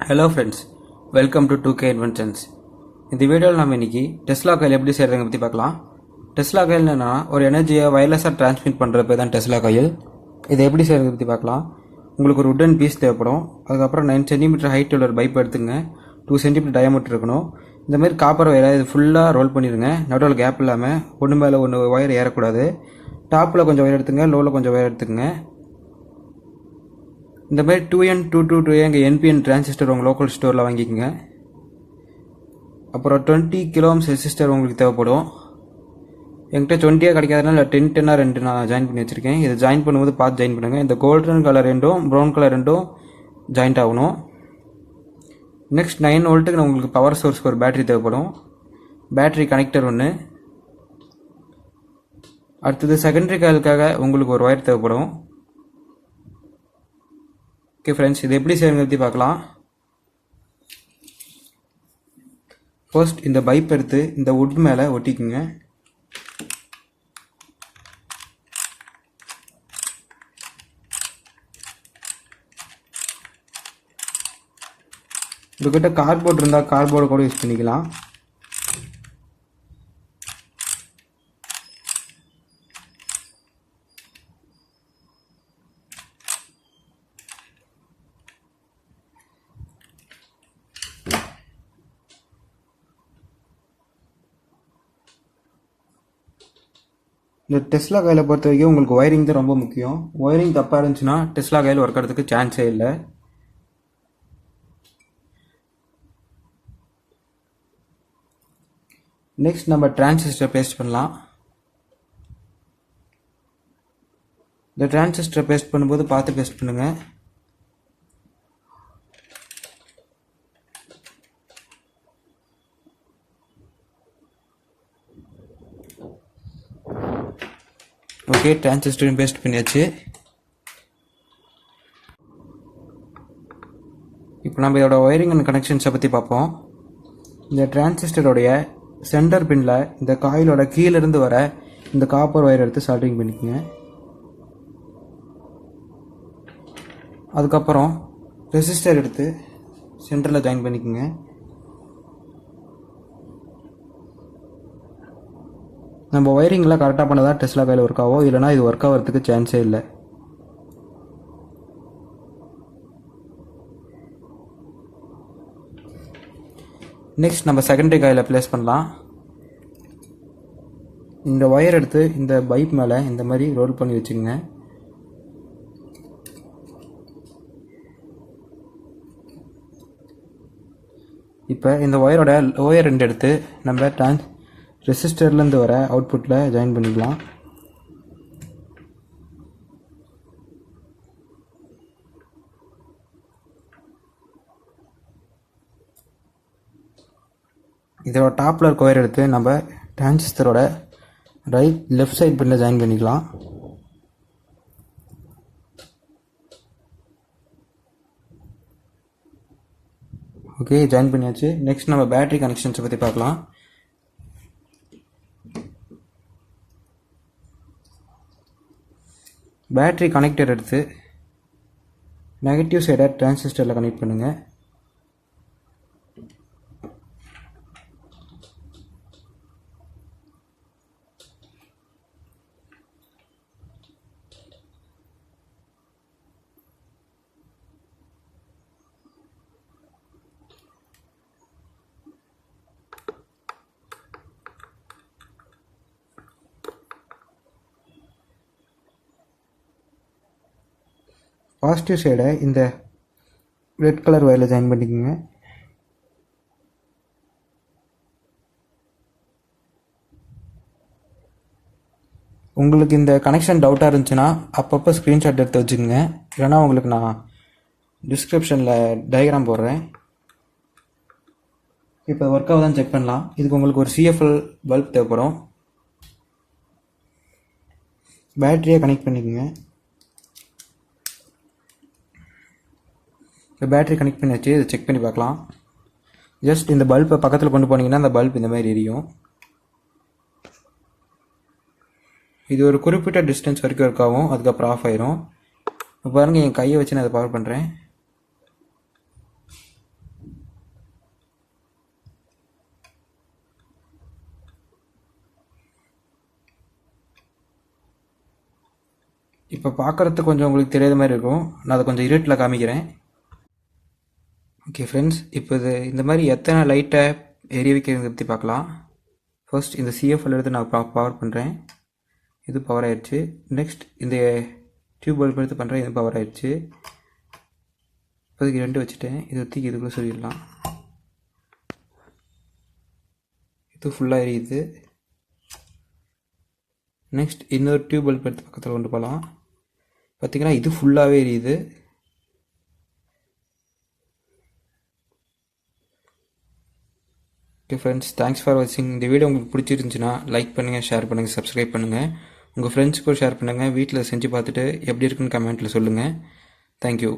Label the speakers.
Speaker 1: Hello friends, welcome to 2K Inventions. இந்த வீடியோவில் நம்ம இன்னைக்கு டெஸ்லா காயில் எப்படி செய்கிறத பற்றி பார்க்கலாம். டெஸ்லா காயில் என்னன்னா ஒரு எனர்ஜியை வயர்லெஸாக டிரான்ஸ்மிட் பண்ணுறப்ப தான் டெஸ்லா காயில். இதை எப்படி செய்கிறத பற்றி பார்க்கலாம். உங்களுக்கு ஒரு உட்டன் பீஸ் தேவைப்படும். அதுக்கப்புறம் 9 cm ஹைட் உள்ள ஒரு பைப் எடுத்துங்க. 2 cm டயமீட்டர் இருக்கணும். இந்த மாதிரி காப்பர் வயரை இது ஃபுல்லாக ரோல் பண்ணிடுங்க. நடுவில் கேப் இல்லாமல் ஒன்று மேலே ஒன்று ஒயர் ஏறக்கூடாது. டாப்பில் கொஞ்சம் ஒயர் எடுத்துங்க, லோவில் கொஞ்சம் ஒயர் எடுத்துக்கங்க. இந்த மாதிரி 2N222 எங்கள் NPN டிரான்சிஸ்டர் உங்கள் லோக்கல் ஸ்டோரில் வாங்கிக்கோங்க. அப்புறம் 20 kΩ ரெசிஸ்டர் உங்களுக்கு தேவைப்படும். என்கிட்ட 20 கிடைக்காதனால 10 ரெண்டு நான் ஜாயின் பண்ணி வச்சுருக்கேன். இதை ஜாயின் பண்ணும்போது பார்த்து ஜாயின் பண்ணுங்கள். இந்த கோல்டன் கலர் ரெண்டும் ப்ரௌன் கலர் ரெண்டும் ஜாயிண்ட் ஆகணும். நெக்ஸ்ட் 9 வோல்ட்டுக்கு உங்களுக்கு பவர் சோர்ஸ்க்கு ஒரு பேட்டரி தேவைப்படும். பேட்டரி கனெக்டர் ஒன்று. அடுத்தது செகண்டரி காயிலுக்காக உங்களுக்கு ஒரு ஒயர் தேவைப்படும். ஓகே ஃப்ரெண்ட்ஸ், இது எப்படி செய்யறதை பற்றி பார்க்கலாம். ஃபர்ஸ்ட் இந்த பைப் எடுத்து இந்த வுட் மேலே ஒட்டிக்குங்க. உங்ககிட்ட கார்ட்போர்ட் இருந்தால் கார்ட்போர்டு கூட யூஸ் பண்ணிக்கலாம். இந்த டெஸ்லா காயிலை பொறுத்த வரைக்கும் உங்களுக்கு ஒயரிங் தான் ரொம்ப முக்கியம். ஒயரிங் தப்பாக இருந்துச்சுன்னா டெஸ்லா காயில் ஒர்க் ஆகிறதுக்கு சான்ஸே இல்லை. நெக்ஸ்ட் நம்ம டிரான்சிஸ்டர் பேஸ்ட் பண்ணலாம். இந்த டிரான்சிஸ்டர் பேஸ்ட் பண்ணும்போது பார்த்து பேஸ்ட் பண்ணுங்க. ஓகே, டிரான்சிஸ்டரையும் பேஸ்ட் பண்ணியாச்சு. இப்போ நம்ம இதோட ஒயரிங் அண்ட் கனெக்ஷன்ஸை பற்றி பார்ப்போம். இந்த டிரான்சிஸ்டருடைய சென்டர் பின்னில் இந்த காயிலோட கீழேருந்து வர இந்த காப்பர் ஒயர் எடுத்து சால்டரிங் பண்ணிக்கோங்க. அதுக்கப்புறம் ரெசிஸ்டர் எடுத்து சென்டரில் ஜாயின் பண்ணிக்கோங்க. நம்ம ஒயரிங்லாம் கரெக்டாக பண்ணதான் டெஸ்லா காயில் ஒர்க் ஆகும், இல்லைனா இது ஒர்க் ஆகிறதுக்கு சான்ஸே இல்லை. நெக்ஸ்ட் நம்ம செகண்டரி காயில் ப்ளேஸ் பண்ணலாம். இந்த ஒயர் எடுத்து இந்த பைப் மேலே இந்த மாதிரி ரோல் பண்ணி வச்சுக்கோங்க. இப்போ இந்த ஒயரோட லோயர் ரெண்டு எடுத்து நம்ம ரெசிஸ்டர்லேருந்து வர அவுட்புட்டில் ஜாயின் பண்ணிக்கலாம். இதோட டாப்பில் இருக்க ஒயர் எடுத்து நம்ம டிரான்சிஸ்டரோட லெஃப்ட் சைட் பின்னில் ஜாயின் பண்ணிக்கலாம். ஓகே, ஜாயின் பண்ணியாச்சு. நெக்ஸ்ட் நம்ம பேட்டரி கனெக்ஷன்ஸை பற்றி பார்க்கலாம். பேட்டரி கனெக்டர் எடுத்து நெகட்டிவ் சைடை டிரான்சிஸ்டரில் கனெக்ட் பண்ணுங்கள். பாசிட்டிவ் சைடை இந்த ரெட் கலர் ஒயரில் ஜாயின் பண்ணிக்கோங்க. உங்களுக்கு இந்த கனெக்ஷன் டவுட்டாக இருந்துச்சுன்னா அப்பப்போ ஸ்க்ரீன்ஷாட் எடுத்து வச்சுக்கோங்க. இல்லைனா உங்களுக்கு நான் டிஸ்கிரிப்ஷனில் டயக்ராம் போடுறேன். இப்போ ஒர்க் ஆகுதான்னு செக் பண்ணலாம். இதுக்கு உங்களுக்கு ஒரு CFL பல்ப் தேவைப்படும். பேட்டரியை கனெக்ட் பண்ணிக்கோங்க. இப்போ பேட்டரி கனெக்ட் பண்ணியாச்சு. இதை செக் பண்ணி பார்க்கலாம். ஜஸ்ட் இந்த பல்பை பக்கத்தில் கொண்டு போனீங்கன்னா அந்த பல்ப் இந்த மாதிரி எரியும். இது ஒரு குறிப்பிட்ட டிஸ்டன்ஸ் வரைக்கும் ஒர்க் ஆகும், அதுக்கப்புறம் ஆஃப் ஆயிரும். இப்போ பாருங்கள், என் கையை வச்சு நான் அதை பவர் பண்ணுறேன். இப்போ பார்க்குறதுக்கு கொஞ்சம் உங்களுக்கு தெரியாத மாதிரி இருக்கும். நான் அதை கொஞ்சம் இருட்டில் காமிக்கிறேன். ஓகே ஃப்ரெண்ட்ஸ், இப்போ இந்த மாதிரி எத்தனை லைட்டை எரிய வைக்கிறத பற்றி பார்க்கலாம். ஃபர்ஸ்ட் இந்த சிஎஃப்எல் எடுத்து நான் பவர் பண்ணுறேன். இது பவர் ஆயிடுச்சு. நெக்ஸ்ட் இந்த டியூப் பல்ப் எடுத்து பண்ணுறேன். இது பவர் ஆயிடுச்சு. இப்போதைக்கு 2 வச்சுட்டேன். இது தூக்கி இதுக்குள்ளே சொல்லிடலாம். இது ஃபுல்லாக எரியுது. நெக்ஸ்ட் இன்னொரு டியூப் பல்ப் எடுத்து பக்கத்தில் கொண்டு போகலாம். பார்த்திங்கன்னா இது ஃபுல்லாகவே எரியுது. ஓகே ஃப்ரெண்ட்ஸ், தேங்க்ஸ் ஃபார் வாட்சிங். இந்த வீடியோ உங்களுக்கு பிடிச்சிருந்துச்சுன்னா லைக் பண்ணுங்கள், ஷேர் பண்ணுங்கள், சப்ஸ்கிரைப் பண்ணுங்கள். உங்கள் ஃப்ரெண்ட்ஸுக்கும் ஷேர் பண்ணுங்கள். வீட்டில் செஞ்சு பார்த்துட்டு எப்படி இருக்குன்னு கமெண்ட்டில் சொல்லுங்கள். தேங்க்யூ.